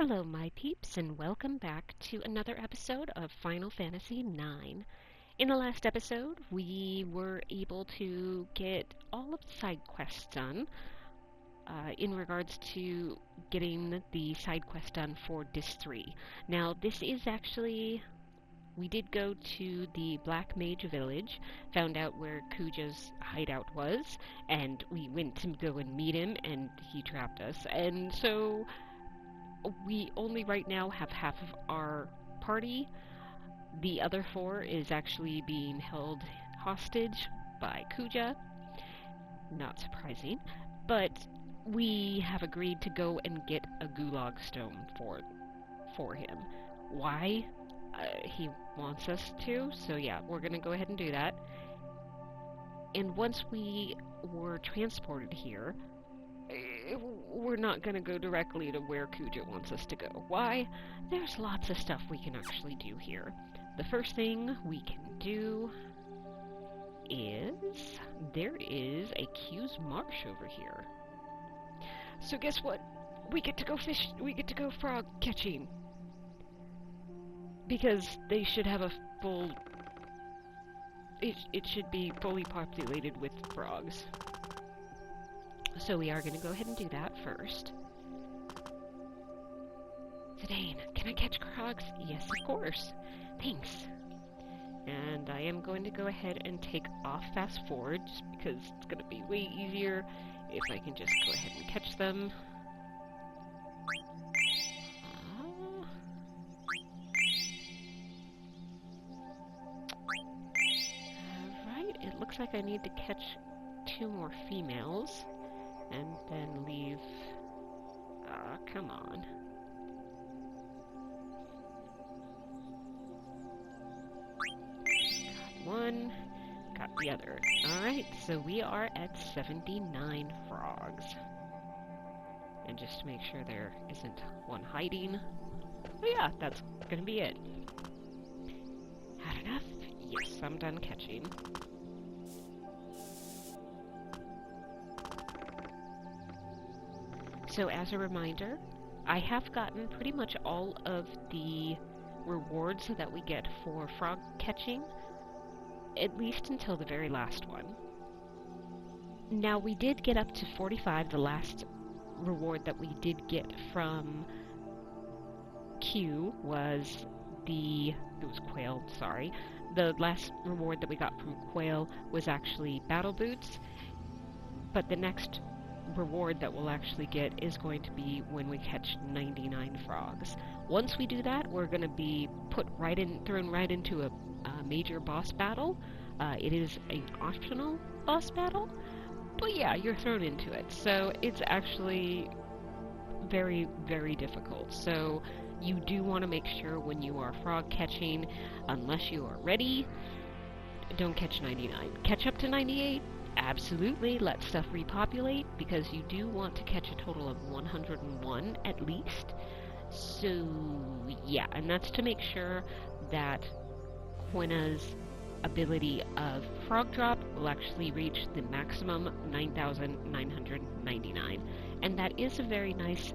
Hello, my peeps, and welcome back to another episode of Final Fantasy IX. In the last episode, we were able to get all of the side quests done in regards to getting the side quest done for Dis 3. Now, this is actually... We did go to the Black Mage village, found out where Kuja's hideout was, and we went to go and meet him, and he trapped us. And so we only right now have half of our party. The other four is actually being held hostage by Kuja. Not surprising. But we have agreed to go and get a gulag stone for him. Why? He wants us to, so yeah, we're gonna go ahead and do that. And once we were transported here, we're not going to go directly to where Kuja wants us to go. Why? There's lots of stuff we can actually do here. The first thing we can do is... there is a Q's Marsh over here. So guess what? We get to go fish... we get to go frog catching. Because they should have a full... It should be fully populated with frogs. So we are going to go ahead and do that first. Zidane, can I catch frogs? Yes, of course. Thanks. And I am going to go ahead and take off fast forward, just because it's going to be way easier if I can just go ahead and catch them. Alright, it looks like I need to catch 2 more females. And then leave... come on. Got one, got the other. Alright, so we are at 79 frogs. And just to make sure there isn't one hiding. Oh yeah, that's gonna be it. Had enough? Yes, I'm done catching. So as a reminder, I have gotten pretty much all of the rewards that we get for frog catching, at least until the very last one. Now we did get up to 45, the last reward that we did get from Q was it was Quail, sorry. The last reward that we got from Quail was actually battle boots, but the next reward that we'll actually get is going to be when we catch 99 frogs. Once we do that, we're going to be thrown right into a major boss battle. It is an optional boss battle, but yeah, you're thrown into it. So it's actually very, very difficult. So you do want to make sure when you are frog catching, unless you are ready, don't catch 99. Catch up to 98. Absolutely, let stuff repopulate, because you do want to catch a total of 101 at least. So, yeah, and that's to make sure that Quina's ability of Frog Drop will actually reach the maximum 9,999. And that is a very nice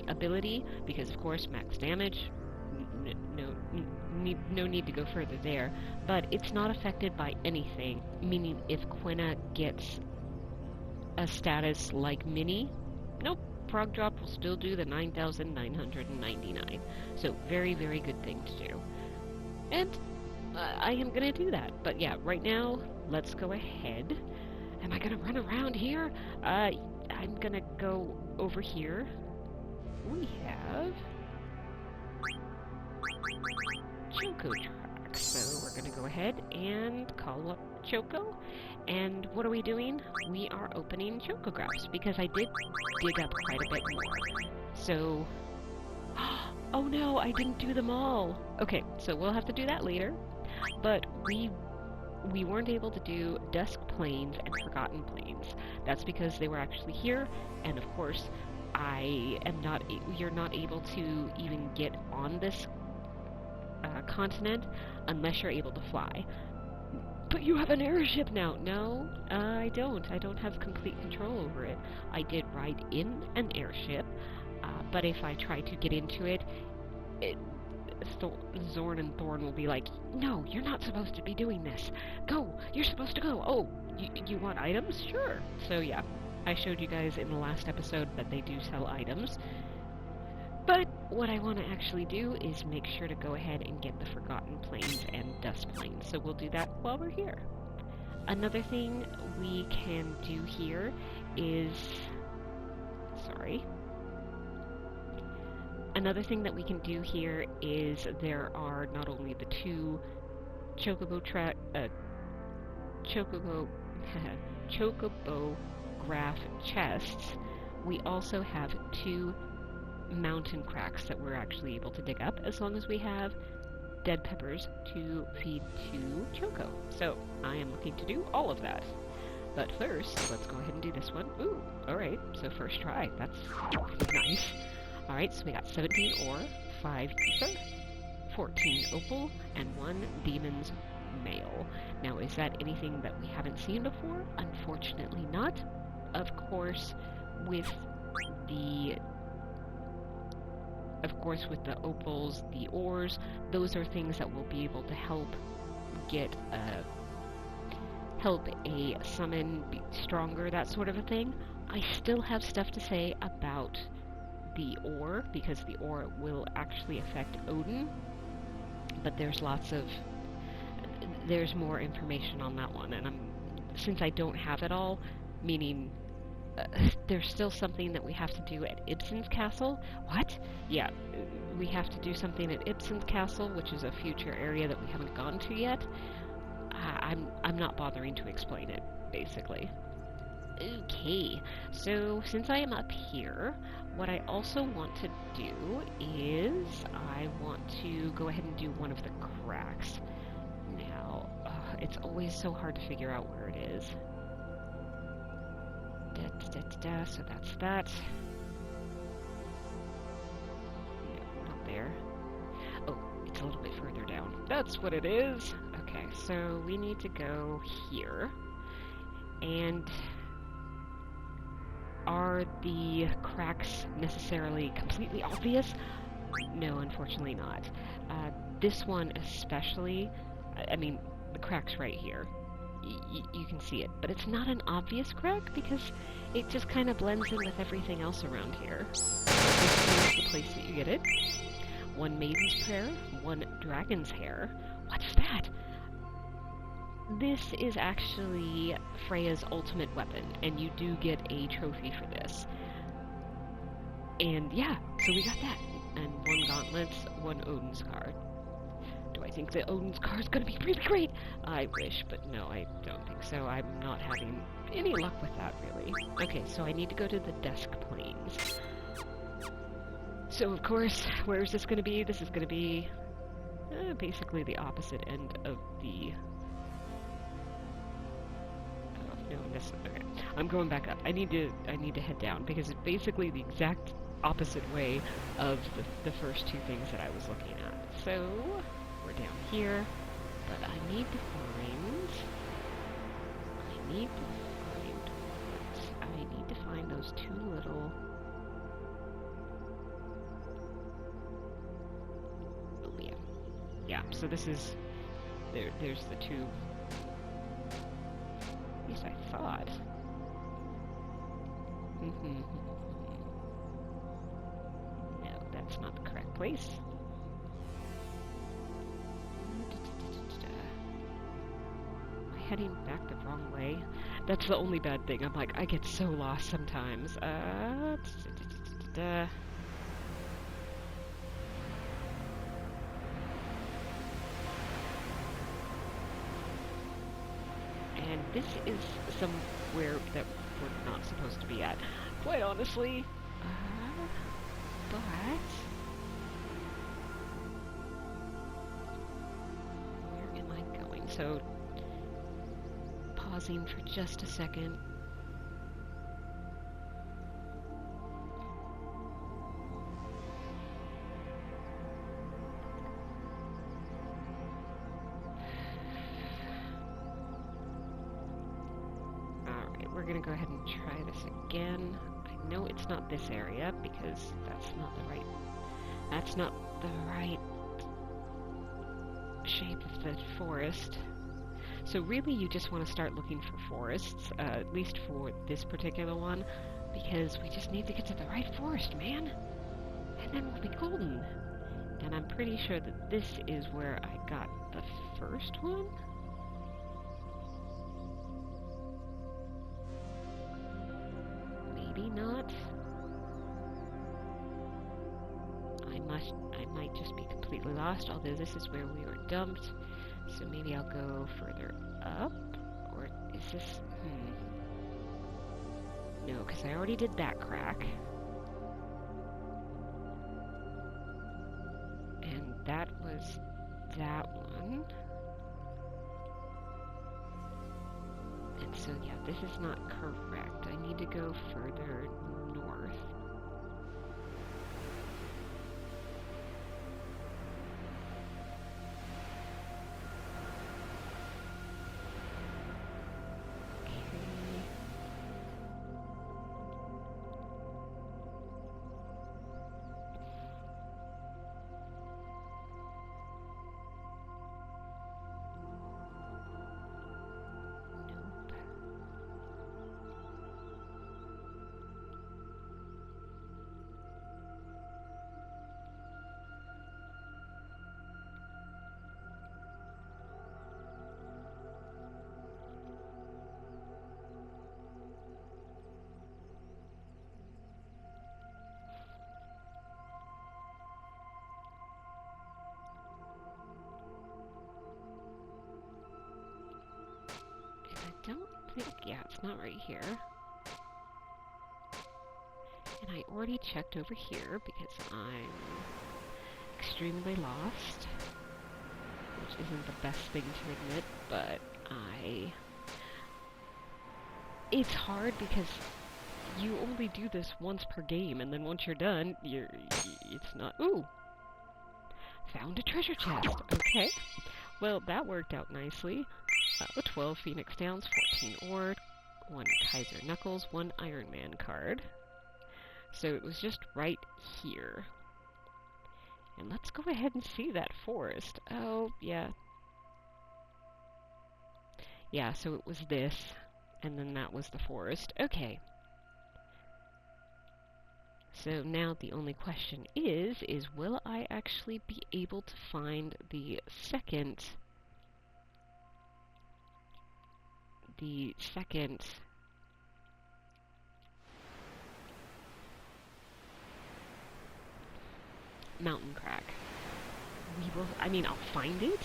ability, because of course max damage, no need to go further there, but it's not affected by anything, meaning if Quina gets a status like Mini, nope, Frog Drop will still do the 9,999. So very, very good thing to do. And I am going to do that. But yeah, right now, let's go ahead. Am I going to run around here? I'm going to go over here. We have Choco tracks. So we're going to go ahead and call up Choco. And what are we doing? We are opening Chocographs, because I did dig up quite a bit more. So... oh no, I didn't do them all! Okay, so we'll have to do that later. But we weren't able to do Dusk Plains and Forgotten Plains. That's because they were actually here, and of course, you're not able to even get on this continent unless you're able to fly. But you have an airship now. No, I don't. I don't have complete control over it. I did ride in an airship, but if I try to get into it, it Zorn and Thorn will be like, no, you're not supposed to be doing this. Go, you're supposed to go. Oh, you want items? Sure. So yeah, I showed you guys in the last episode that they do sell items. But what I want to actually do is make sure to go ahead and get the Forgotten Plains and Dust Plains. So we'll do that while we're here. Another thing we can do here is... Sorry. Another thing that we can do here is there are not only the two chocobo graph chests, we also have two mountain cracks that we're actually able to dig up as long as we have dead peppers to feed to Choco. So I am looking to do all of that. But first, let's go ahead and do this one. Ooh, alright, so first try. That's nice. Alright, so we got 17 ore, 5 ether, 14 opal, and 1 demon's mail. Now, is that anything that we haven't seen before? Unfortunately not. Of course, with the opals, the ores, those are things that will be able to help get a summon be stronger, that sort of a thing. I still have stuff to say about the ore, because the ore will actually affect Odin, but there's more information on that one, and since I don't have it all, meaning there's still something that we have to do at Ibsen's castle. What? Yeah, we have to do something at Ibsen's castle, which is a future area that we haven't gone to yet. I'm not bothering to explain it, basically. Okay, so since I am up here, what I also want to do is I want to go ahead and do one of the cracks. Now, it's always so hard to figure out where it is. So that's that. No, not there. Oh, it's a little bit further down. That's what it is! Okay, so we need to go here. And are the cracks necessarily completely obvious? No, unfortunately not. This one especially, I mean, the crack's right here. You can see it, but it's not an obvious crack because it just kind of blends in with everything else around here. This is the place that you get it. 1 maiden's prayer, 1 dragon's hair. What's that? This is actually Freya's ultimate weapon, and you do get a trophy for this. And yeah, so we got that. And 1 gauntlet, 1 Odin's card. Do I think the Odin's card is going to be really great? I wish, but no, I don't think so. I'm not having any luck with that, really. Okay, so I need to go to the Dusk Plains. So, of course, where is this going to be? This is going to be basically the opposite end of the... Oh, no, okay. I'm going back up. I need to head down, because it's basically the exact opposite way of the first two things that I was looking at. So... we're down here, but I need to find those two little... Oh yeah. Yeah, so this is... There's the two... At least I thought. No, that's not the correct place. Heading back the wrong way. That's the only bad thing. I'm like, I get so lost sometimes. And this is somewhere that we're not supposed to be at. Quite honestly. But... where am I going? So... pausing for just a second. gonna go ahead and try this again. I know it's not this area because that's not the right shape of the forest. So really you just want to start looking for forests, at least for this particular one, because we just need to get to the right forest, man. And then we'll be golden. And I'm pretty sure that this is where I got the first one. Maybe not. I might just be completely lost, although this is where we were dumped. So maybe I'll go further up? Or is this... No, because I already did that crack. And that was that one. And so, yeah, this is not correct. I need to go further north. I don't think, yeah, it's not right here. And I already checked over here because I'm extremely lost, which isn't the best thing to admit, but it's hard because you only do this once per game, and then once you're done, it's not, ooh! Found a treasure chest, okay. Well, that worked out nicely. 12 Phoenix Downs, 14 ore, 1 Kaiser Knuckles, 1 Iron Man card. So it was just right here. And let's go ahead and see that forest. Oh, yeah. Yeah, so it was this, and then that was the forest. Okay. So now the only question is will I actually be able to find the second mountain crack? I'll find it.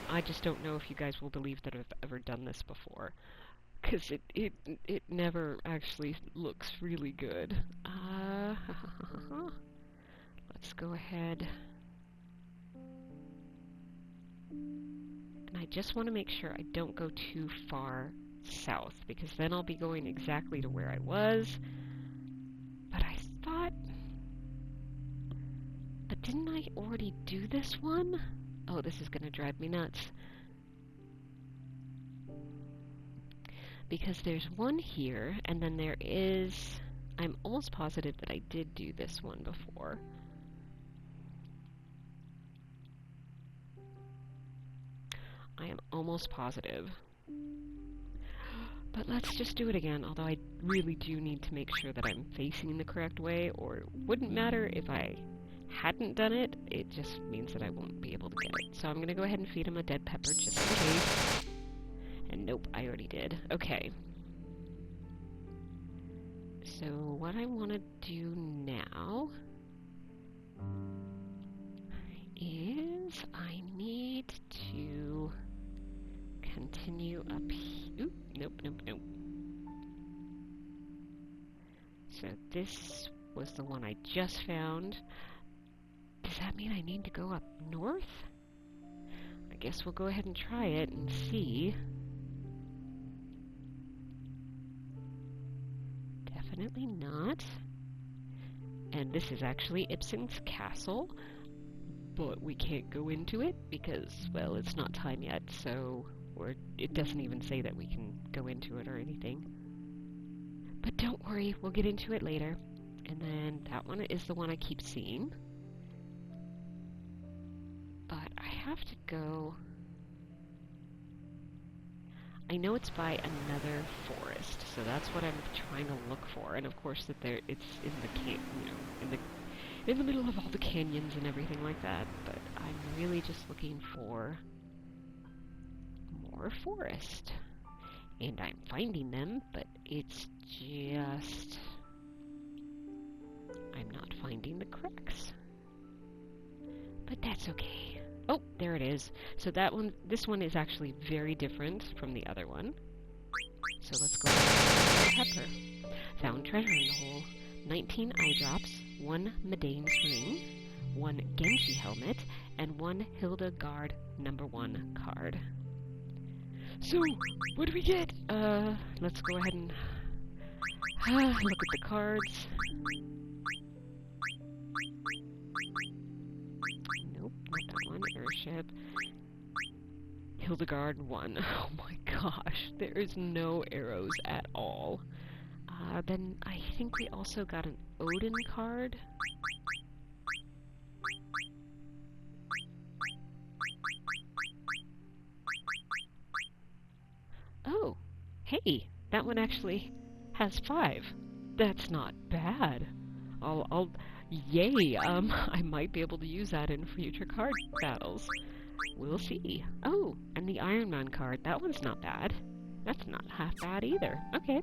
I just don't know if you guys will believe that I've ever done this before, because it never actually looks really good. Let's go ahead. And I just want to make sure I don't go too far south, because then I'll be going exactly to where I was. But I thought... But didn't I already do this one? Oh, this is going to drive me nuts. Because there's one here, and then there is... I'm almost positive that I did do this one before. I am almost positive. But let's just do it again, although I really do need to make sure that I'm facing the correct way, or it wouldn't matter if I hadn't done it, it just means that I won't be able to get it. So I'm going to go ahead and feed him a dead pepper just in case. And nope, I already did. Okay. So what I want to do now is I need to continue up here. Oop, nope. So this was the one I just found. Does that mean I need to go up north? I guess we'll go ahead and try it and see. Definitely not. And this is actually Ibsen's castle, but we can't go into it because, well, it's not time yet, so or it doesn't even say that we can go into it or anything. But don't worry, we'll get into it later. And then that one is the one I keep seeing. But I have to go... I know it's by another forest, so that's what I'm trying to look for. And of course that it's in the in the middle of all the canyons and everything like that. But I'm really just looking for more forest. And I'm finding them, but it's just... I'm not finding the cracks. But that's okay. Oh, there it is. So this one is actually very different from the other one. So let's go to Pepper. Found treasure in the hole. 19 eye drops, 1 Medane's ring, 1 Genji helmet, and 1 Hildegard #1 card. So, what do we get? Let's go ahead and look at the cards. Nope, not that one. Airship. Hildegard 1. Oh my gosh, there is no arrows at all. Then I think we also got an Odin card. Oh, hey, that one actually has 5. That's not bad. Yay, I might be able to use that in future card battles. We'll see. Oh, and the Iron Man card, that one's not bad. That's not half bad either. Okay,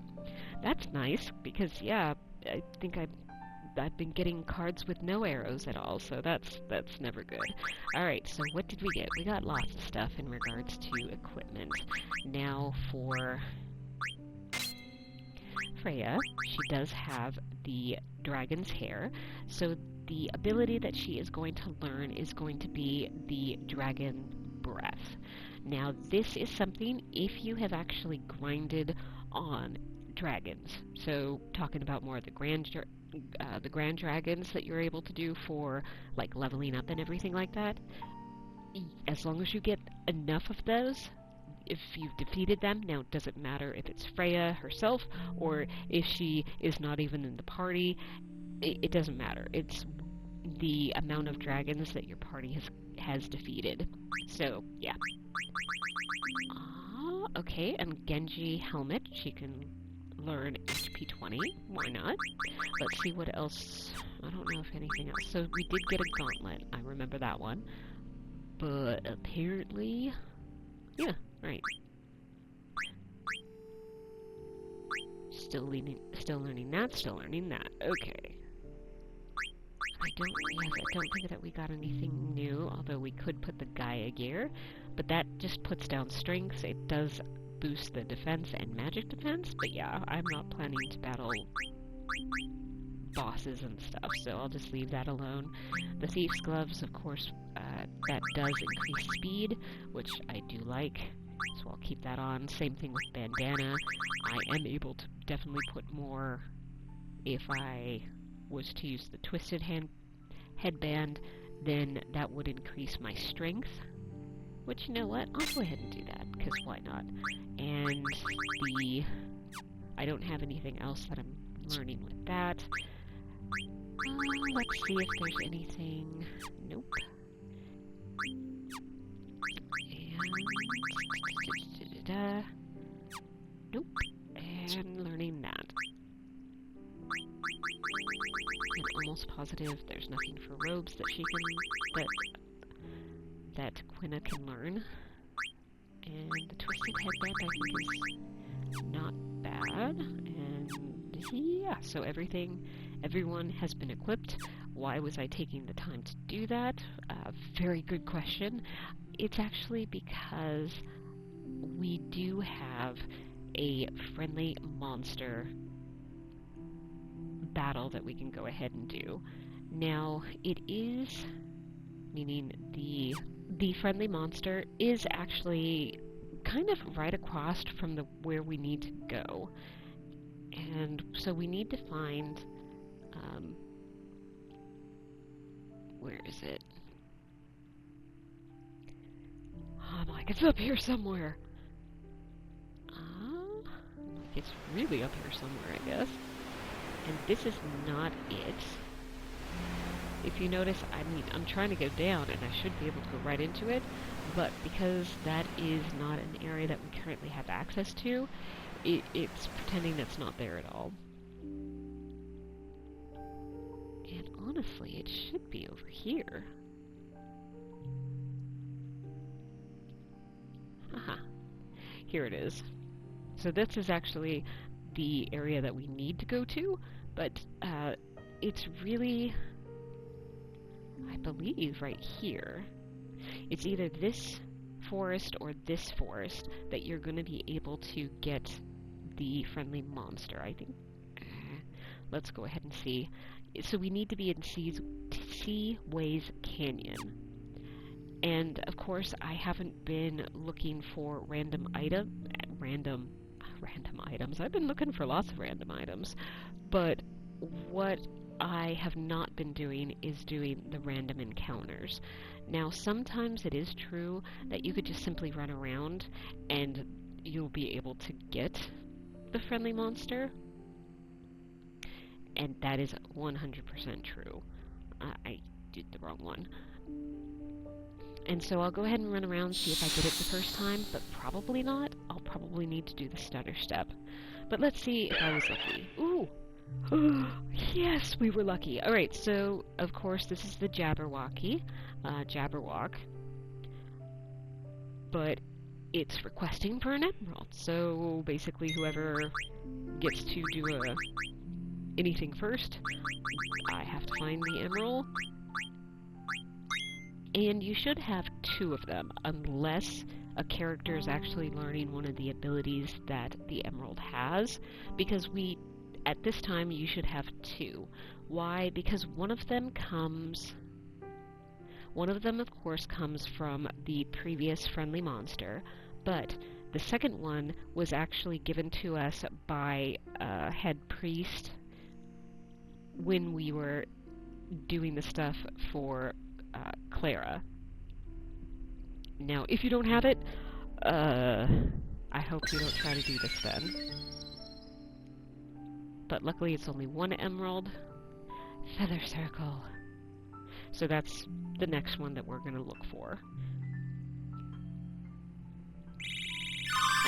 that's nice, because yeah, I think I've been getting cards with no arrows at all, so that's never good. Alright, so what did we get? We got lots of stuff in regards to equipment. Now for Freya, she does have the dragon's hair, so the ability that she is going to learn is going to be the dragon breath. Now this is something if you have actually grinded on dragons, so talking about more of the grand dragons that you're able to do for like leveling up and everything like that, as long as you get enough of those, if you've defeated them, now it doesn't matter if it's Freya herself or if she is not even in the party, it doesn't matter. It's the amount of dragons that your party has defeated. So, yeah. Okay, and Genji helmet, she can learn HP 20. Why not? Let's see what else. I don't know if anything else. So we did get a gauntlet. I remember that one. But apparently... Yeah, right. Still learning that, still learning that. Okay. I don't think that we got anything new, although we could put the Gaia gear, but that just puts down strength. It does boost the defense and magic defense, but yeah, I'm not planning to battle bosses and stuff, so I'll just leave that alone. The Thief's Gloves, of course, that does increase speed, which I do like, so I'll keep that on. Same thing with Bandana. I am able to definitely put more if I was to use the Twisted Headband, then that would increase my strength, which, you know what, I'll go ahead and do that, because why not? And I don't have anything else that I'm learning with that. Let's see if there's anything. Nope. And nope. And learning that. I'm almost positive there's nothing for robes that she can that Quina can learn. And the Twisted Headband I think is not bad. And yeah, so everyone has been equipped. Why was I taking the time to do that? Very good question. It's actually because we do have a friendly monster battle that we can go ahead and do. Now, it is, meaning the friendly monster is actually kind of right across from where we need to go. And so we need to find, where is it? I'm like, it's up here somewhere. It's really up here somewhere, I guess. And this is not it. If you notice, I'm trying to go down, and I should be able to go right into it, but because that is not an area that we currently have access to, it's pretending that's not there at all. And honestly, it should be over here. Haha. Here it is. So this is actually the area that we need to go to, but it's really, I believe, right here. It's either this forest or this forest that you're going to be able to get the friendly monster, I think. Let's go ahead and see. So we need to be in Seaways Canyon. And of course, I haven't been looking for random items. I've been looking for lots of random items, but what I have not been doing is doing the random encounters. Now, sometimes it is true that you could just simply run around and you'll be able to get the friendly monster, and that is 100% true. I did the wrong one. And so I'll go ahead and run around and see if I get it the first time, but probably not. I'll probably need to do the stunner step. But let's see if I was lucky. Ooh! Yes, we were lucky. Alright, so, of course, this is the Jabberwock. But it's requesting for an emerald. So, basically, whoever gets to do anything first, I have to find the emerald. And you should have 2 of them, unless a character is actually learning one of the abilities that the emerald has, because at this time, you should have 2. Why? Because one of them, of course, comes from the previous friendly monster, but the second one was actually given to us by a head priest when we were doing the stuff for Clara. Now, if you don't have it, I hope you don't try to do this then. But luckily it's only 1 emerald. Feather circle. So that's the next one that we're going to look for.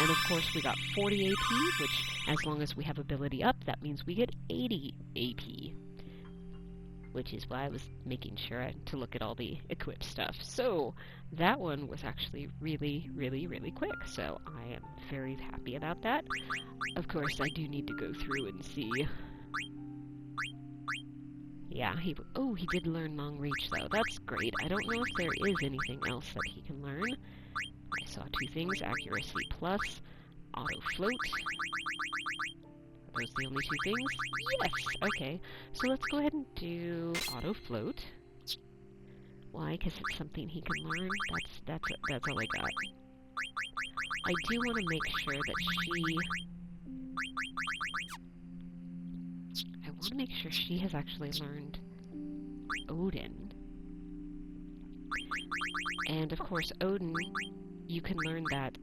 And of course we got 40 AP, which as long as we have ability up, that means we get 80 AP. Which is why I was making sure to look at all the equipped stuff. So that one was actually really, really, really quick. So I am very happy about that. Of course, I do need to go through and see. Yeah, he did learn long reach though. That's great. I don't know if there is anything else that he can learn. I saw 2 things: accuracy plus, auto float. Are those the only 2 things? Yes! Okay, so let's go ahead and do auto float. Why? Because it's something he can learn. That's all I got. I do want to make sure that she has actually learned Odin. And of course, Odin, you can learn that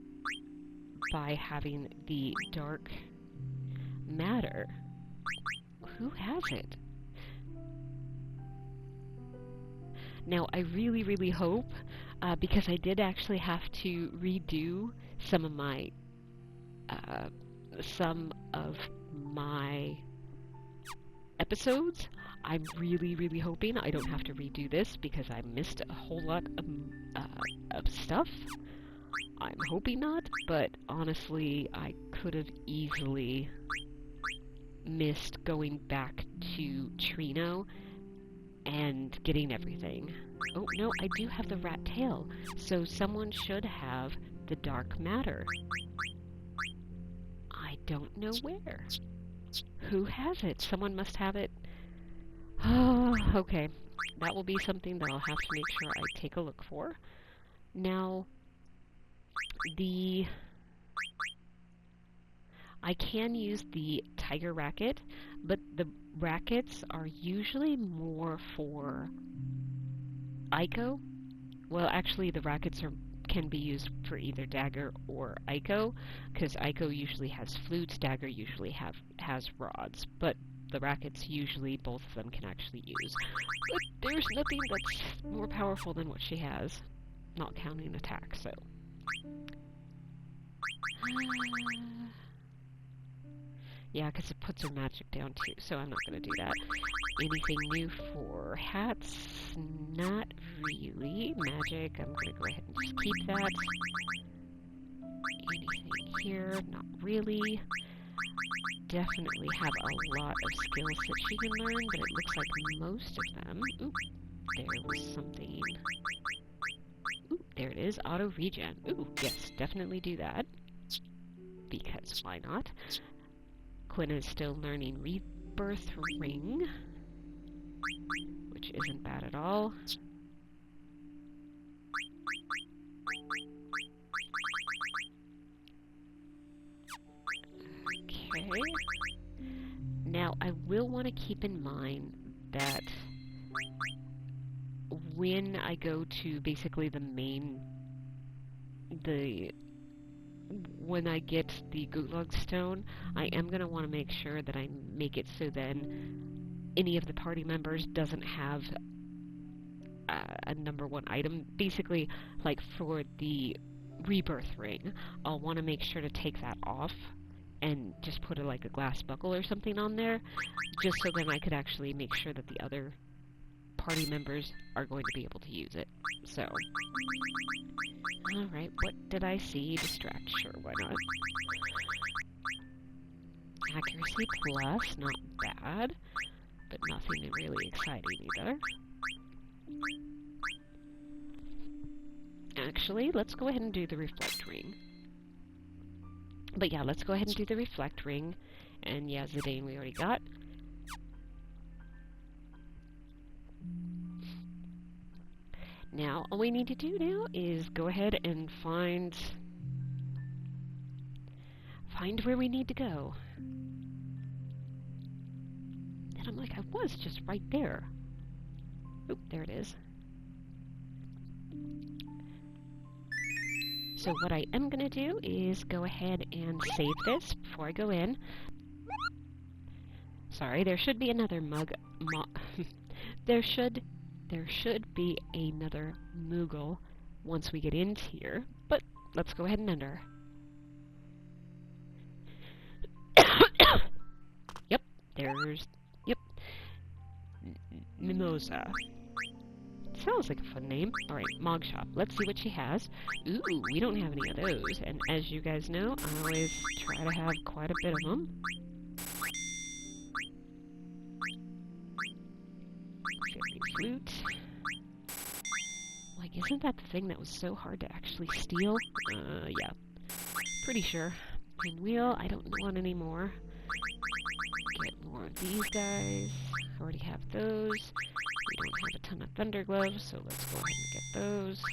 by having the dark matter. Who has it? Now, I really, really hope, because I did actually have to redo some of my episodes. I'm really, really hoping I don't have to redo this because I missed a whole lot of stuff. I'm hoping not, but honestly, I could have easily missed going back to Trino and getting everything. Oh, no, I do have the rat tail, so someone should have the dark matter. I don't know where. Who has it? Someone must have it. Oh, okay. That will be something that I'll have to make sure I take a look for. Now, I can use the tiger racket, but the rackets are usually more for Aiko. Well, actually, the rackets can be used for either Dagger or Aiko, because Aiko usually has flutes, Dagger usually has rods, but the rackets usually both of them can actually use. But there's nothing that's more powerful than what she has, not counting attack, so. Yeah, because it puts her magic down too, so I'm not going to do that. Anything new for hats? Not really. Magic, I'm going to go ahead and just keep that. Anything here? Not really. Definitely have a lot of skills that she can learn, but it looks like most of them... Ooh, there was something. Ooh, there it is. Auto regen. Ooh, yes, definitely do that. Because why not? Quinn is still learning Rebirth Ring, which isn't bad at all. Okay. Now, I will want to keep in mind that when I go to basically the main, when I get the Gulag Stone, I am going to want to make sure that I make it so then any of the party members doesn't have a #1 item. Basically, like for the Rebirth Ring, I'll want to make sure to take that off and just put like a glass buckle or something on there, just so then I could actually make sure that the other party members are going to be able to use it. So, alright, what did I see? Distract, sure, why not? Accuracy plus, not bad, but nothing really exciting either. Actually, let's go ahead and do the Reflect Ring. But yeah, let's go ahead and do the Reflect Ring. And yeah, Zidane we already got. Now, all we need to do now is go ahead and find where we need to go. And I'm like, I was just right there. Oop, there it is. So what I am going to do is go ahead and save this before I go in. Sorry, there should be another there should be another Moogle once we get into here, but let's go ahead and enter. Yep, yep. Mimosa. Sounds like a fun name. Alright, Mog Shop. Let's see what she has. Ooh, we don't have any of those. And as you guys know, I always try to have quite a bit of them. Fairy Flute. Like, isn't that the thing that was so hard to actually steal? Yeah. Pretty sure. Pinwheel, I don't want any more. Get more of these guys. Already have those. We don't have a ton of Thunder Gloves, so let's go ahead and get those.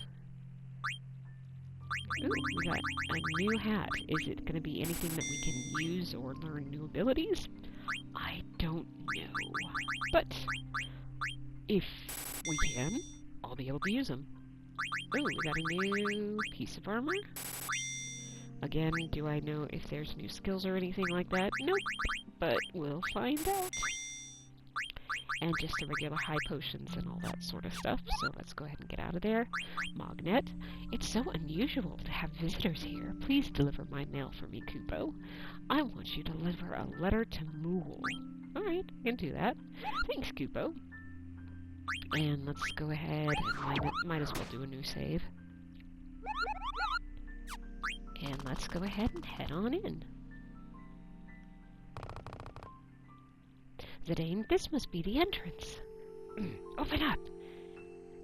Ooh, we got a new hat. Is it going to be anything that we can use or learn new abilities? I don't know. But if we can, I'll be able to use them. Ooh, we got a new piece of armor. Again, do I know if there's new skills or anything like that? Nope, but we'll find out. And just the regular high potions and all that sort of stuff. So let's go ahead and get out of there. Magnet. It's so unusual to have visitors here. Please deliver my mail for me, Kupo. I want you to deliver a letter to Mool. Alright, I can do that. Thanks, Kupo. And let's go ahead and might as well do a new save. And let's go ahead and head on in. Zidane, this must be the entrance. Open up!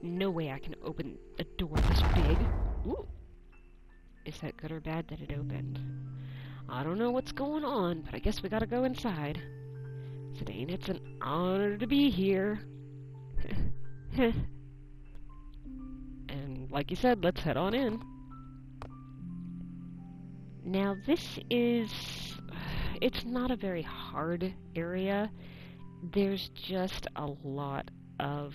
No way I can open a door this big. Ooh. Is that good or bad that it opened? I don't know what's going on, but I guess we gotta go inside. Zidane, it's an honor to be here. And like you said, let's head on in. Now this is... it's not a very hard area. There's just a lot of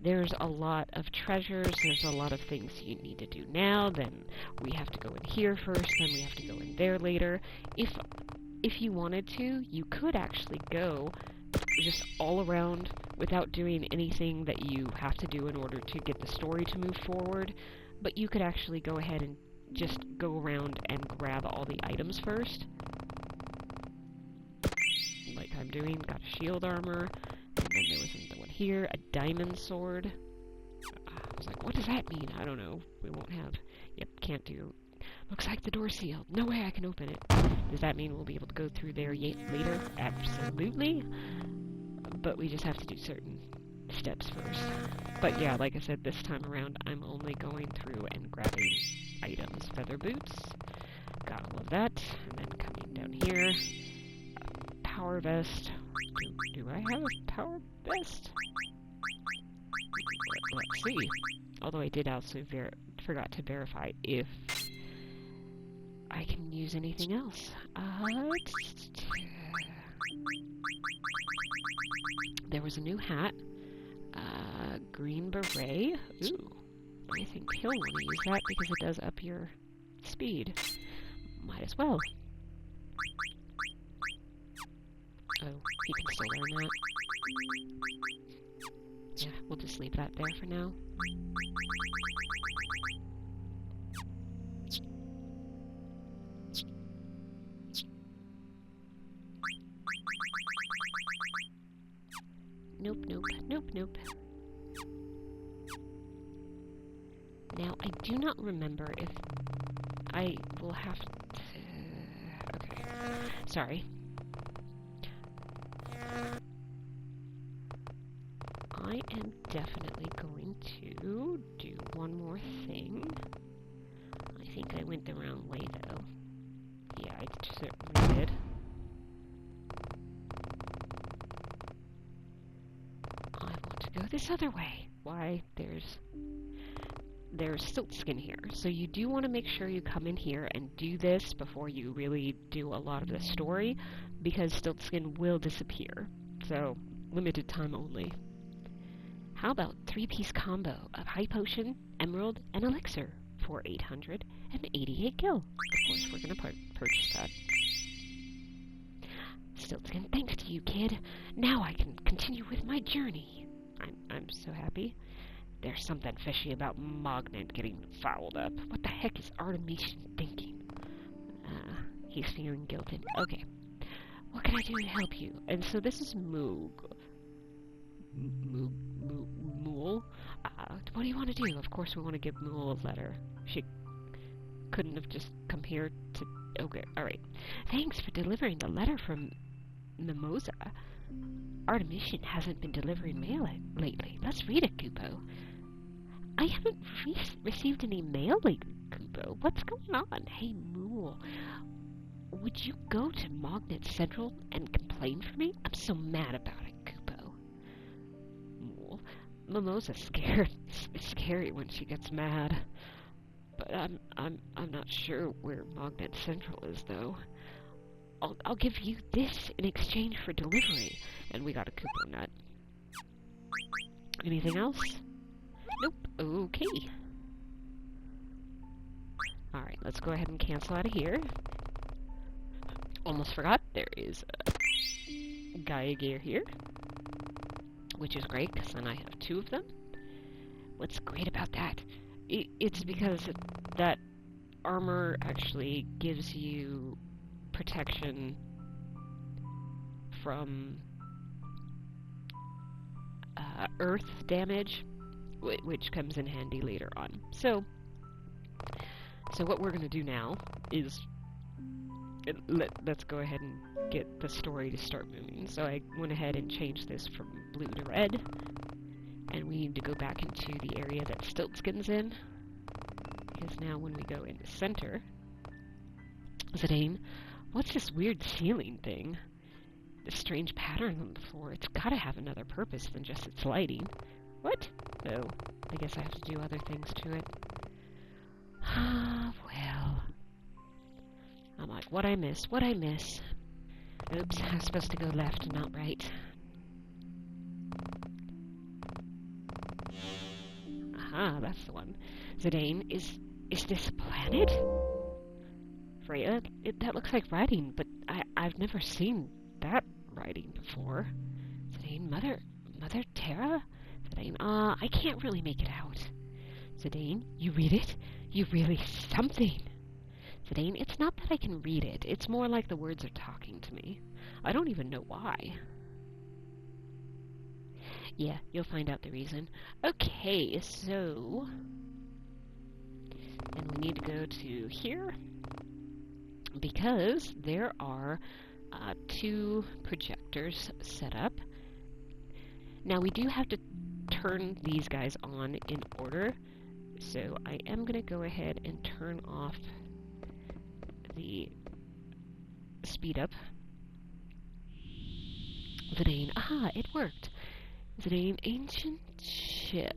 there's a lot of treasures, there's a lot of things you need to do now, then we have to go in here first, then we have to go in there later. If you wanted to, you could actually go just all around without doing anything that you have to do in order to get the story to move forward, but you could actually go ahead and just go around and grab all the items first. Like I'm doing, got a shield armor, and then there was another one here, a diamond sword. I was like, what does that mean? I don't know. We won't have... Yep, can't do... Looks like the door's sealed. No way I can open it. Does that mean we'll be able to go through there later? Absolutely. But we just have to do certain steps first. But yeah, like I said, this time around, I'm only going through and grabbing items. Feather boots. Got all of that. And then coming down here. Power vest. Do I have a power vest? Let's see. Although I did also forgot to verify if I can use anything else. There was a new hat. Green beret. Ooh. I think he'll want to use that because it does up your speed. Might as well. Oh, he can still learn that. Yeah, we'll just leave that there for now. Nope, nope, nope, nope. Now, I do not remember if I will have to... Okay. Sorry. I am definitely going to do one more thing. I think I went the wrong way, though. Yeah, I certainly did. I want to go this other way. Why? There's Siltskin here. So you do want to make sure you come in here and do this before you really do a lot of the story, because Siltskin will disappear. So, limited time only. How about 3-piece combo of High Potion, Emerald, and Elixir for 888 gil? Of course, we're going to purchase that. Siltskin, thanks to you, kid. Now I can continue with my journey. I'm so happy. There's something fishy about Mognet getting fouled up. What the heck is Artemisian thinking? He's feeling guilted. Okay. What can I do to help you? And so this is Moog. Mool? What do you want to do? Of course we want to give Mool a letter. She couldn't have just come here to... Okay, alright. Thanks for delivering the letter from Mimosa. Artemisian hasn't been delivering mail lately. Let's read it, Kupo. I haven't received any mail lately, Kupo. What's going on? Hey, Mool. Would you go to Mognet Central and complain for me? I'm so mad about it, Kupo. Mool. Mimosa's scared. It's scary when she gets mad. But I'm not sure where Mognet Central is, though. I'll give you this in exchange for delivery. And we got a Kupo nut. Anything else? Nope. Okay. Alright, let's go ahead and cancel out of here. Almost forgot, there is a Gaia gear here. Which is great, because then I have 2 of them. What's great about that? It's because that armor actually gives you protection from earth damage, which comes in handy later on. So what we're going to do now is let's go ahead and get the story to start moving. So I went ahead and changed this from blue to red, and we need to go back into the area that Stiltskin's in, because now when we go into center, Zidane, what's this weird ceiling thing? This strange pattern on the floor. It's gotta have another purpose than just its lighting. What? Oh, I guess I have to do other things to it. Well. I'm like, what I miss? Oops, I was supposed to go left and not right. Aha, that's the one. Zidane, is this a planet? Freya, that looks like writing, but I've never seen that writing before. Zidane, Mother Terra? Zidane, I can't really make it out. Zidane, you read it? You really something. Zidane, it's not that I can read it. It's more like the words are talking to me. I don't even know why. Yeah, you'll find out the reason. Okay, so... and we need to go to here, because there are 2 projectors set up. Now, we do have to turn these guys on in order, so I am going to go ahead and turn off the speed up. Zidane, it worked. Zidane, ancient ship.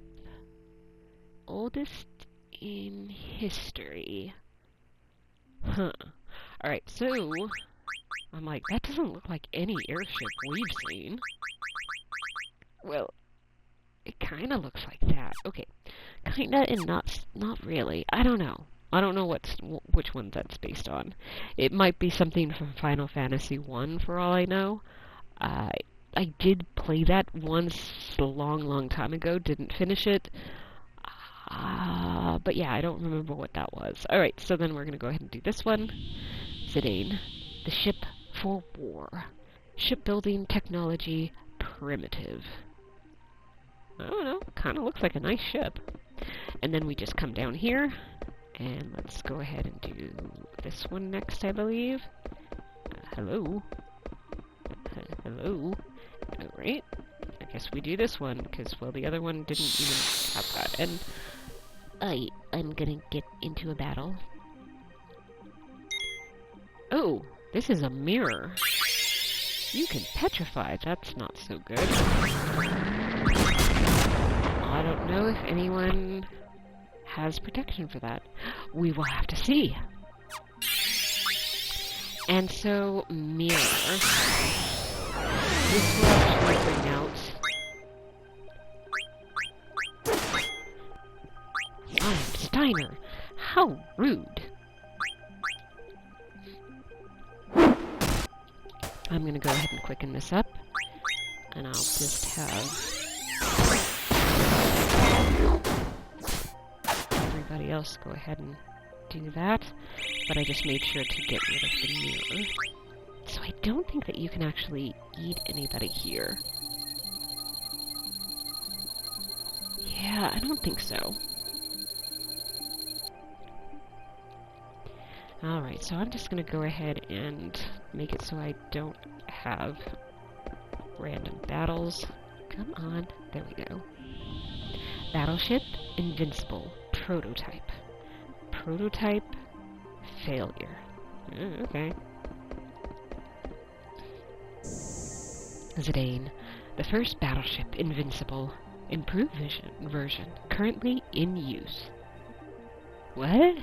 Oldest in history. Huh. Alright, so... I'm like, that doesn't look like any airship we've seen. Well, it kinda looks like that. Okay. Kinda and not really. I don't know. I don't know which one that's based on. It might be something from Final Fantasy 1 for all I know. I did play that once a long time ago, didn't finish it. But yeah, I don't remember what that was. Alright, so then we're gonna go ahead and do this one. Zidane, the ship for war. Shipbuilding technology primitive. I don't know, kinda looks like a nice ship. And then we just come down here, and let's go ahead and do this one next, I believe. Hello? Hello? Alright, I guess we do this one, because, well, the other one didn't even have that. And I'm gonna get into a battle. Oh, this is a mirror. You can petrify, that's not so good. I don't know if anyone has protection for that. We will have to see. And so, mirror. This will actually bring out... I am Steiner. How rude. I'm gonna go ahead and quicken this up. And I'll just have... everybody else go ahead and do that. But I just made sure to get rid of the mirror. So I don't think that you can actually eat anybody here. Yeah, I don't think so. Alright, so I'm just going to go ahead and make it so I don't have random battles. Come on, there we go. Battleship, Invincible, Prototype. Prototype, Failure. Okay. Zidane, the first battleship, Invincible, improved version, currently in use. What?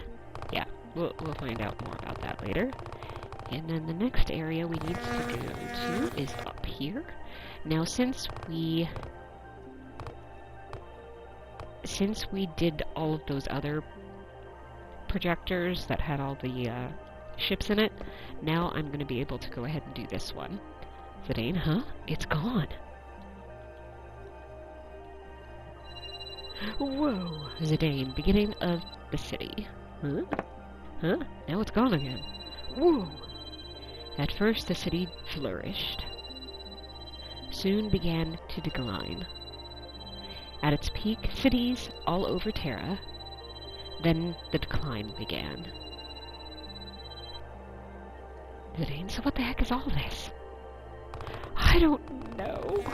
Yeah, we'll find out more about that later. And then the next area we need to go to is up here. Now, since we did all of those other projectors that had all the ships in it, now I'm going to be able to go ahead and do this one. Zidane, huh? It's gone. Whoa! Zidane, beginning of the city. Huh? Huh? Now it's gone again. Whoa! At first the city flourished. Soon began to decline. At its peak, cities all over Terra. Then the decline began. Zidane, so what the heck is all this? I don't know.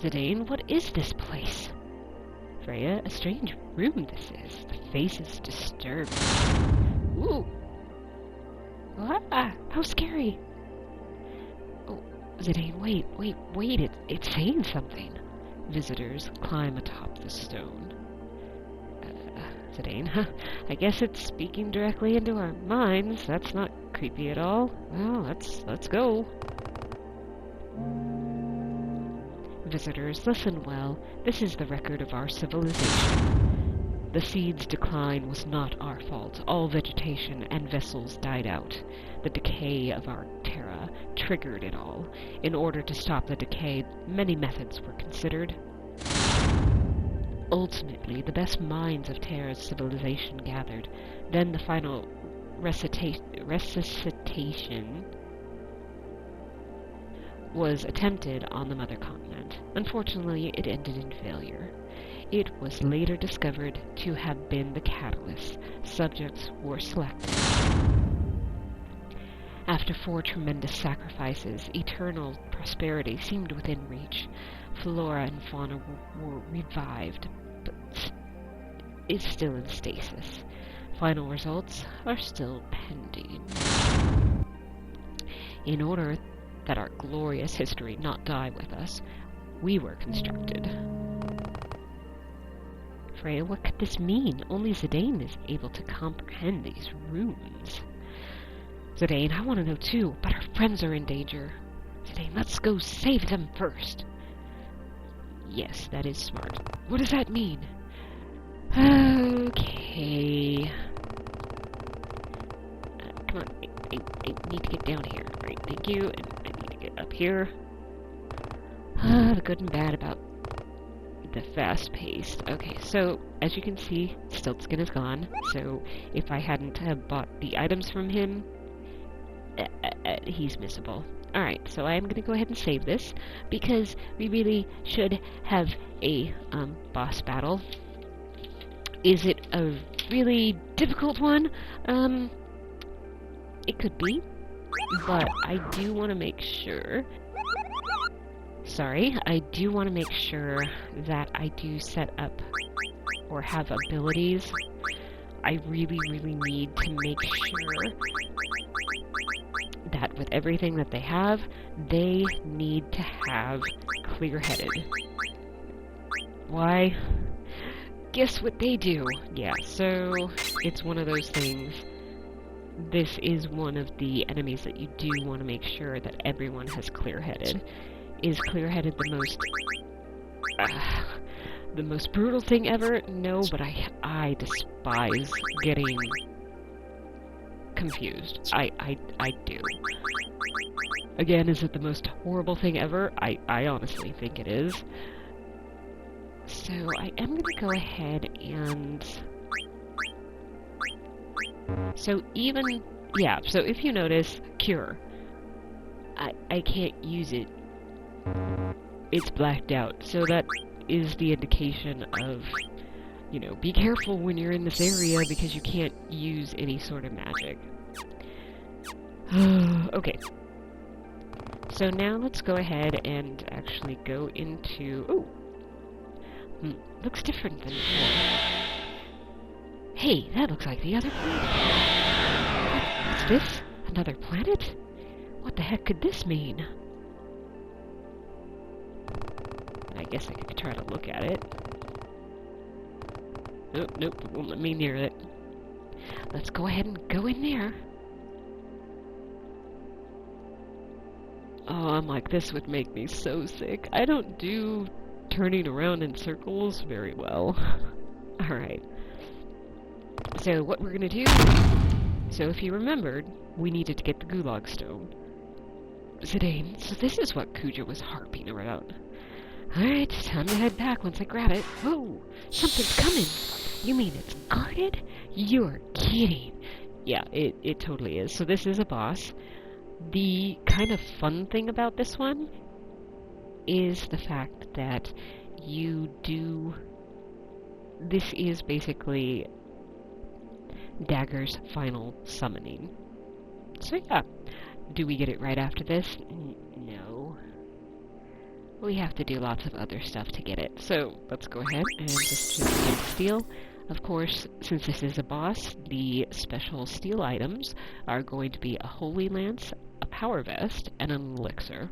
Zidane, what is this place? Freya, a strange room this is. The face is disturbed. Ooh. What? How scary. Oh, Zidane, wait, it's saying something. Visitors climb atop the stone. Zidane, huh? I guess it's speaking directly into our minds. That's not creepy at all. Well, let's go. Visitors, listen well. This is the record of our civilization. The seed's decline was not our fault. All vegetation and vessels died out. The decay of our Terra triggered it all. In order to stop the decay, many methods were considered. Ultimately, the best minds of Terra's civilization gathered. Then the final resuscitation was attempted on the mother continent. Unfortunately, it ended in failure. It was later discovered to have been the catalyst. Subjects were selected. After 4 tremendous sacrifices, eternal prosperity seemed within reach. Flora and fauna were revived, but is still in stasis. Final results are still pending. In order that our glorious history not die with us, we were constructed. Freya, what could this mean? Only Zidane is able to comprehend these runes. Zidane, I want to know too, but our friends are in danger. Zidane, let's go save them first. Yes, that is smart. What does that mean? Okay. Come on, I need to get down here. Right, thank you, and I need to get up here. The good and bad about the fast-paced. Okay, so, as you can see, Stiltskin is gone, so if I hadn't have bought the items from him, he's missable. Alright, so I am going to go ahead and save this, because we really should have a boss battle. Is it a really difficult one? It could be, but I do want to make sure... I do want to make sure that I do set up or have abilities. I really need to make sure that with everything that they have, they need to have clear-headed. Why? Guess what they do? Yeah, so it's one of those things. This is one of the enemies that you do want to make sure that everyone has clear-headed. Is clear-headed the most brutal thing ever? No, but I despise getting confused. I do. Again, is it the most horrible thing ever? I honestly think it is. So I am going to go ahead and... So even... Yeah, so if you notice, Cure. I can't use it. It's blacked out, so that is the indication of, you know, be careful when you're in this area because you can't use any sort of magic. Okay. So now let's go ahead and actually go into... Oh! Looks different than before. Hey, that looks like the other planet. What's this? Another planet? What the heck could this mean? I guess I could try to look at it. Nope, it won't let me near it. Let's go ahead and go in there. Oh, I'm like, this would make me so sick. I don't do turning around in circles very well. Alright. So, what we're gonna do... So, if you remembered, we needed to get the Gulag Stone. Zidane, so this is what Kuja was harping about. Alright, time to head back once I grab it. Whoa! Something's coming! You mean it's guarded? You're kidding! Yeah, it totally is. So this is a boss. The kind of fun thing about this one is the fact that you do... This is basically Dagger's final summoning. So yeah. Do we get it right after this? No. We have to do lots of other stuff to get it. So, let's go ahead and just get steel. Of course, since this is a boss, the special steel items are going to be a Holy Lance, a Power Vest, and an Elixir.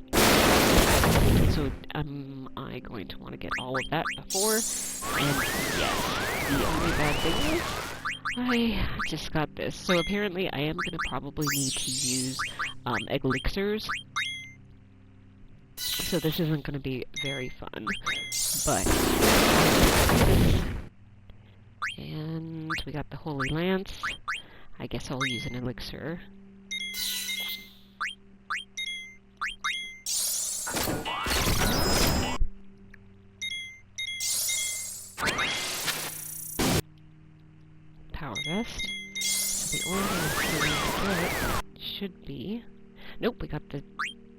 So, am I going to want to get all of that before? And yes, the only bad thing is, I just got this. So apparently I am going to probably need to use elixirs. so this isn't going to be very fun, but... And we got the Holy Lance. I guess I'll use an elixir. Power vest. So the only thing we get should be... Nope, we got the...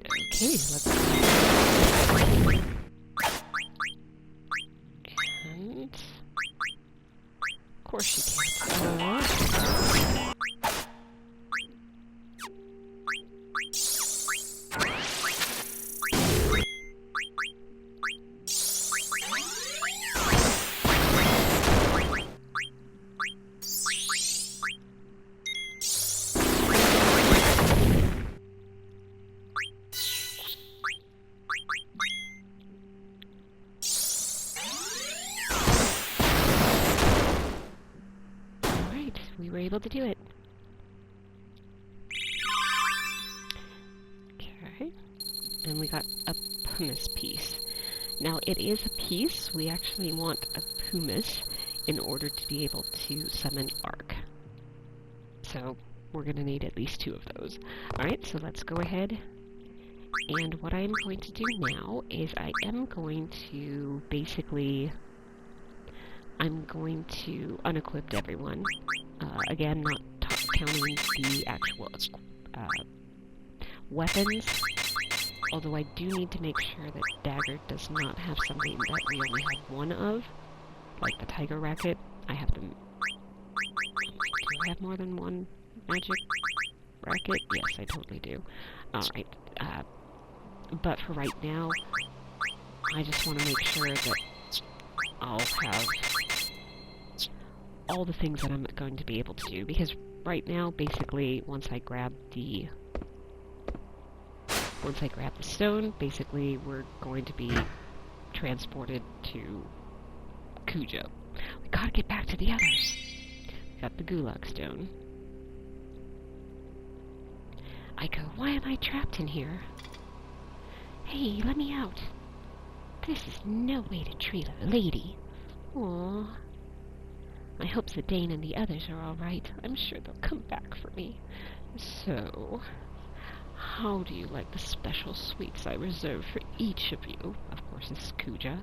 Okay, let's... And... Of course you can't. We were able to do it. Okay. And we got a pumice piece. Now, it is a piece. We actually want a pumice in order to be able to summon Arc. So, we're going to need at least 2 of those. Alright, so let's go ahead. And what I am going to do now is I am going to basically... I'm going to unequip everyone. Again, not counting the actual weapons, although I do need to make sure that Dagger does not have something that we only have 1 of, like the Tiger Racket. I have them... Do I have more than 1 magic racket? Yes, I totally do. Alright, but for right now, I just want to make sure that I'll have all the things that I'm going to be able to do, because right now, basically, once I grab the stone, basically we're going to be transported to Cujo. We gotta get back to the others. We got the Gulag stone. I go, why am I trapped in here? Hey, let me out. This is no way to treat a lady. Aww. I hope Zidane and the others are alright. I'm sure they'll come back for me. So, how do you like the special sweets I reserved for each of you? Of course, this is Kuja.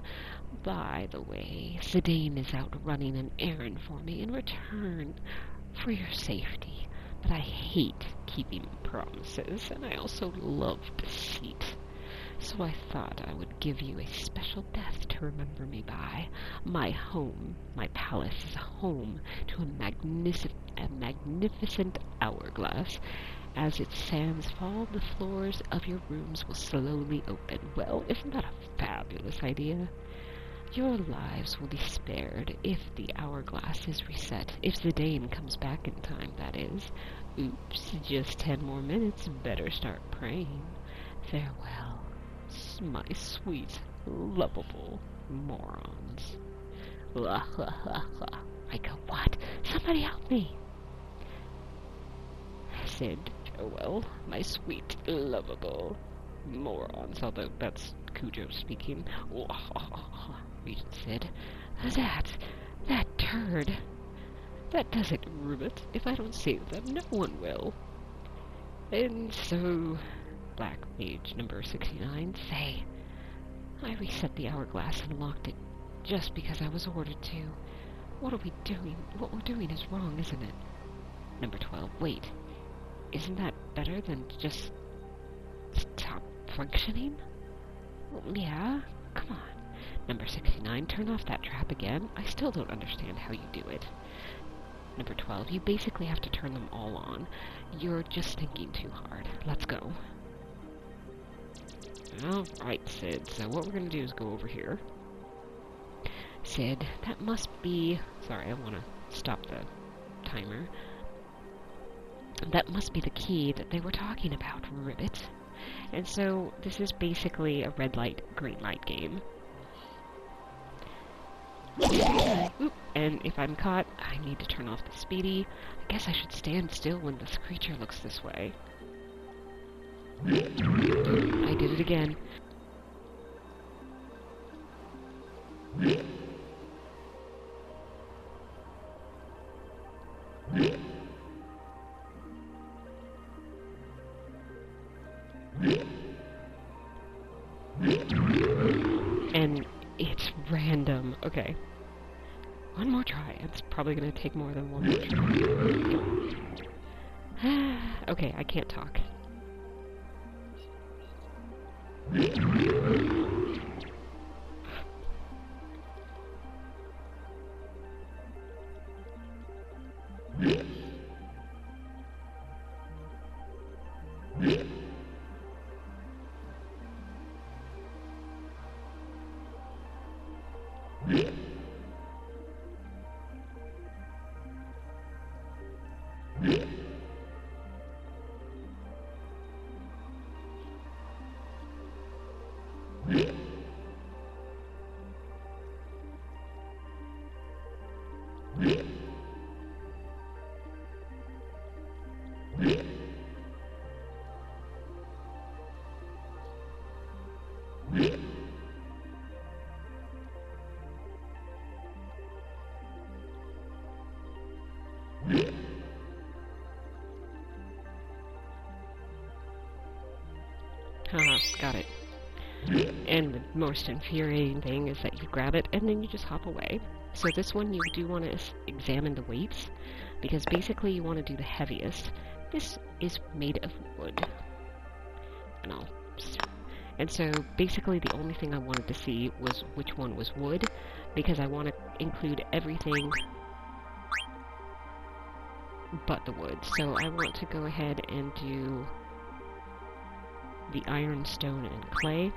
By the way, Zidane is out running an errand for me in return for your safety. But I hate keeping promises, and I also love deceit. So I thought I would give you a special death to remember me by. My home, my palace, is a home to a magnificent hourglass. As its sands fall, the floors of your rooms will slowly open. Well, isn't that a fabulous idea? Your lives will be spared if the hourglass is reset. If Zidane comes back in time, that is. Oops, just 10 more minutes. Better start praying. Farewell, my sweet, lovable morons. I go, what? Somebody help me! Said Joel, my sweet, lovable morons. Although that's Cujo speaking. Regent said, that turd. That does it, Rubit. If I don't save them, no one will. And so, Black Mage number 69, say, I reset the hourglass and locked it just because I was ordered to. What are we doing? What we're doing is wrong, isn't it? Number 12, wait. Isn't that better than just stop functioning? Yeah, come on. Number 69, turn off that trap again. I still don't understand how you do it. Number 12, you basically have to turn them all on. You're just thinking too hard. Let's go. Alright, Sid, so what we're going to do is go over here. Sid, that must be... Sorry, I want to stop the timer. That must be the key that they were talking about, Ribbit. And so, this is basically a red light, green light game. Oop, and if I'm caught, I need to turn off the speedy. I guess I should stand still when this creature looks this way. I did it again. And it's random. Okay. One more try. It's probably going to take more than one more try. Okay, I can't talk. Haha, got it. And the most infuriating thing is that you grab it and then you just hop away. So this one you do want to examine the weights, because basically you want to do the heaviest. This is made of wood. And so basically the only thing I wanted to see was which one was wood, because I want to include everything but the wood. So I want to go ahead and do the iron, stone, and clay.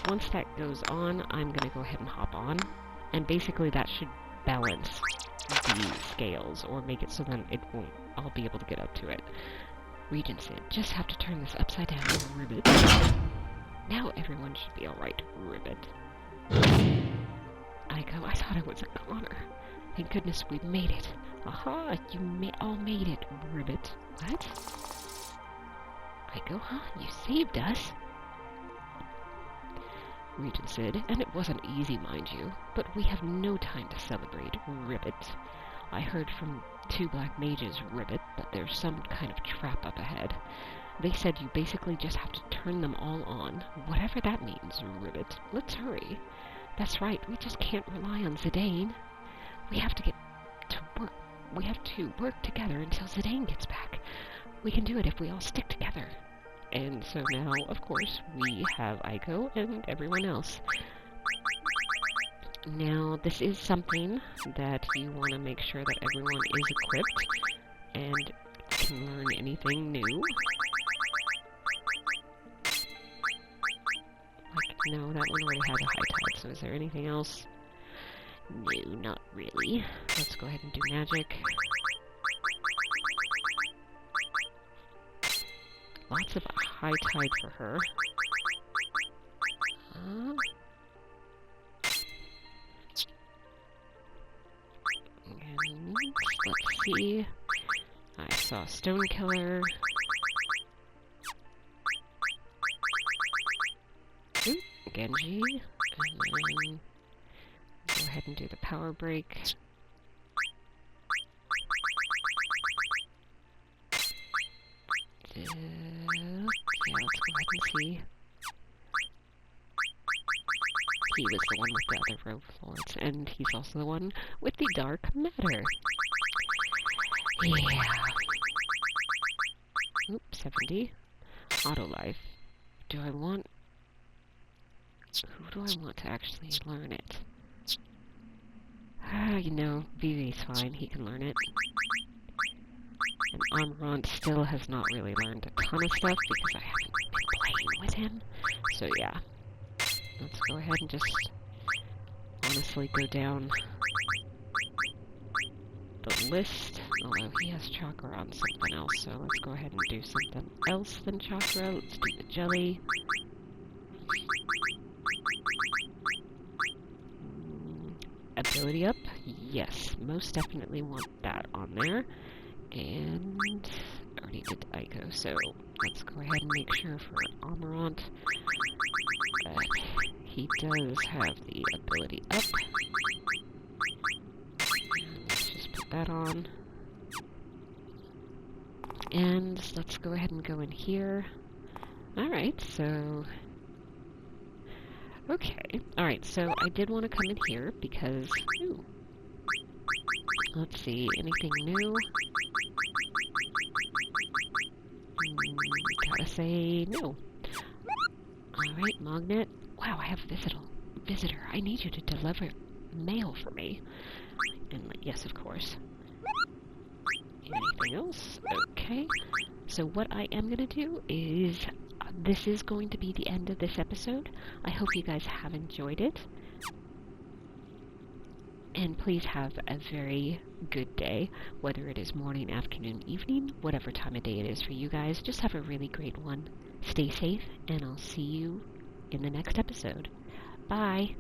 Once that goes on, I'm going to go ahead and hop on, and basically that should balance the scales, or make it so that I'll be able to get up to it. Regent said, just have to turn this upside down, ribbit. Now everyone should be alright, ribbit. I thought it was a goner. Thank goodness we made it. Aha, you all made it, ribbit. What? Huh? You saved us? Regent said, and it wasn't easy, mind you, but we have no time to celebrate, ribbit. I heard from 2 black mages, ribbit, that there's some kind of trap up ahead. They said you basically just have to turn them all on, whatever that means, ribbit. Let's hurry. That's right, we just can't rely on Zidane. We have to get to work. We have to work together until Zidane gets back. We can do it if we all stick together. And so now, of course, we have Aiko and everyone else. Now, this is something that you want to make sure that everyone is equipped and can learn anything new. No, that one already has a high tide, so is there anything else? No, not really. Let's go ahead and do magic. Lots of high tide for her. And let's see. I saw Stone Killer. Ooh, Genji. And then go ahead and do the power break. Yeah, let's go ahead and see. He was the one with the other robe lords, and he's also the one with the dark matter. Yeah. Oop, 70. Auto life. Who do I want to actually learn it? You know, Vivi's fine, he can learn it. And Amrant still has not really learned a ton of stuff because I haven't been playing with him. So yeah, let's go ahead and just honestly go down the list. Although he has chakra on something else, so let's go ahead and do something else than chakra. Let's do the jelly. Ability up? Yes, most definitely want that on there. And already did Aiko, so let's go ahead and make sure for Amarant that he does have the ability up. And let's just put that on. And let's go ahead and go in here. Alright, so... Okay, alright, so I did want to come in here because... Ooh. Let's see, anything new? Gotta say no. Alright, Magnet. Wow, I have a visitor. I need you to deliver mail for me. And yes, of course. Anything else? Okay. So what I am going to do is, this is going to be the end of this episode. I hope you guys have enjoyed it. And please have a very good day, whether it is morning, afternoon, evening, whatever time of day it is for you guys. Just have a really great one. Stay safe, and I'll see you in the next episode. Bye!